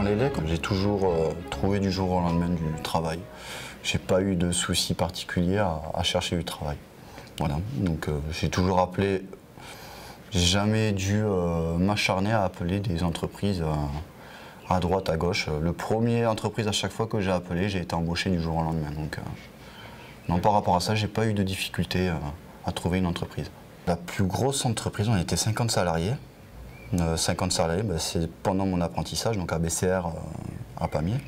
l'élec, j'ai toujours trouvé du jour au lendemain du travail. J'ai pas eu de soucis particuliers à chercher du travail. Voilà, donc j'ai toujours appelé, j'ai jamais dû m'acharner à appeler des entreprises à droite, à gauche. Le premier entreprise à chaque fois que j'ai appelé, j'ai été embauché du jour au lendemain. Donc non, par rapport à ça, j'ai pas eu de difficulté à trouver une entreprise. La plus grosse entreprise, on était 50 salariés. 50 salariés, c'est pendant mon apprentissage, donc à BCR à Pamiers.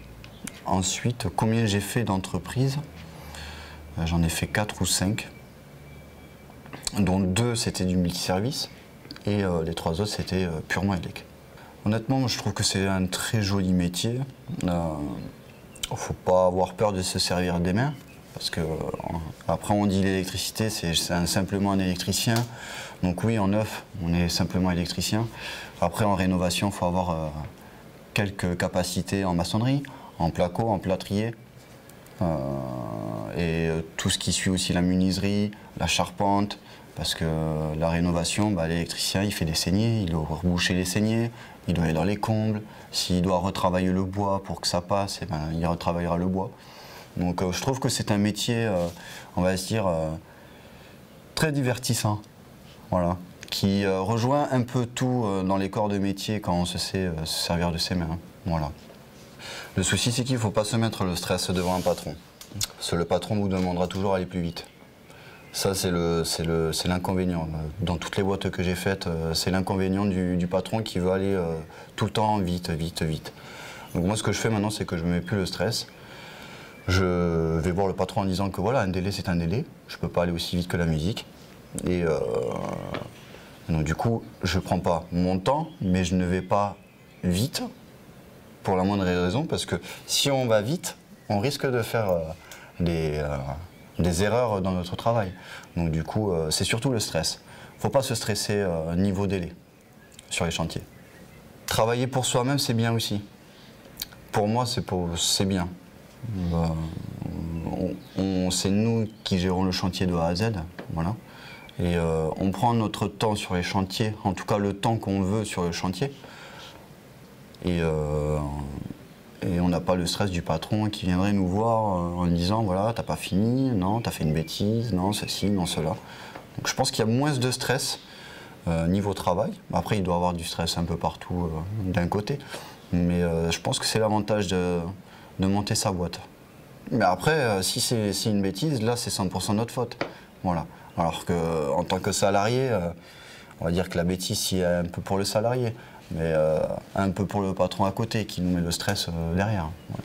Ensuite, combien j'ai fait d'entreprises? J'en ai fait 4 ou 5, dont 2 c'était du multiservice et les 3 autres c'était purement élec. Honnêtement, je trouve que c'est un très joli métier. Il ne faut pas avoir peur de se servir des mains, parce que après on dit l'électricité, c'est simplement un électricien. Donc oui, en neuf, on est simplement électricien. Après, en rénovation, il faut avoir quelques capacités en maçonnerie, en placo, en plâtrier. Et tout ce qui suit aussi la menuiserie, la charpente, parce que la rénovation, l'électricien, il fait des saignées, il doit reboucher les saignées, il doit aller dans les combles. S'il doit retravailler le bois pour que ça passe, il retravaillera le bois. Donc je trouve que c'est un métier, on va se dire, très divertissant. Voilà, qui rejoint un peu tout dans les corps de métier quand on se sait se servir de ses mains. Voilà. Le souci, c'est qu'il ne faut pas se mettre le stress devant un patron. Parce que le patron vous demandera toujours d'aller plus vite. Ça, c'est l'inconvénient. Dans toutes les boîtes que j'ai faites, c'est l'inconvénient du patron qui veut aller tout le temps vite, vite, vite. Donc moi, ce que je fais maintenant, c'est que je ne me mets plus le stress. Je vais voir le patron en disant que voilà, un délai, c'est un délai. Je ne peux pas aller aussi vite que la musique. Et donc du coup, je ne prends pas mon temps, mais je ne vais pas vite, pour la moindre raison, parce que si on va vite, on risque de faire des erreurs dans notre travail. Donc du coup, c'est surtout le stress. Il ne faut pas se stresser niveau délai sur les chantiers. Travailler pour soi-même, c'est bien aussi. Pour moi, c'est bien. C'est nous qui gérons le chantier de A à Z. Voilà. Et on prend notre temps sur les chantiers, en tout cas le temps qu'on veut sur le chantier. Et on n'a pas le stress du patron qui viendrait nous voir en disant voilà, t'as pas fini, non, t'as fait une bêtise, non, ceci, non, cela. Donc je pense qu'il y a moins de stress niveau travail. Après, il doit y avoir du stress un peu partout d'un côté. Mais je pense que c'est l'avantage de monter sa boîte. Mais après, si c'est une bêtise, là, c'est 100% notre faute. Voilà. Alors qu'en tant que salarié, on va dire que la bêtise, c'est un peu pour le salarié, mais un peu pour le patron à côté qui nous met le stress derrière. Ouais.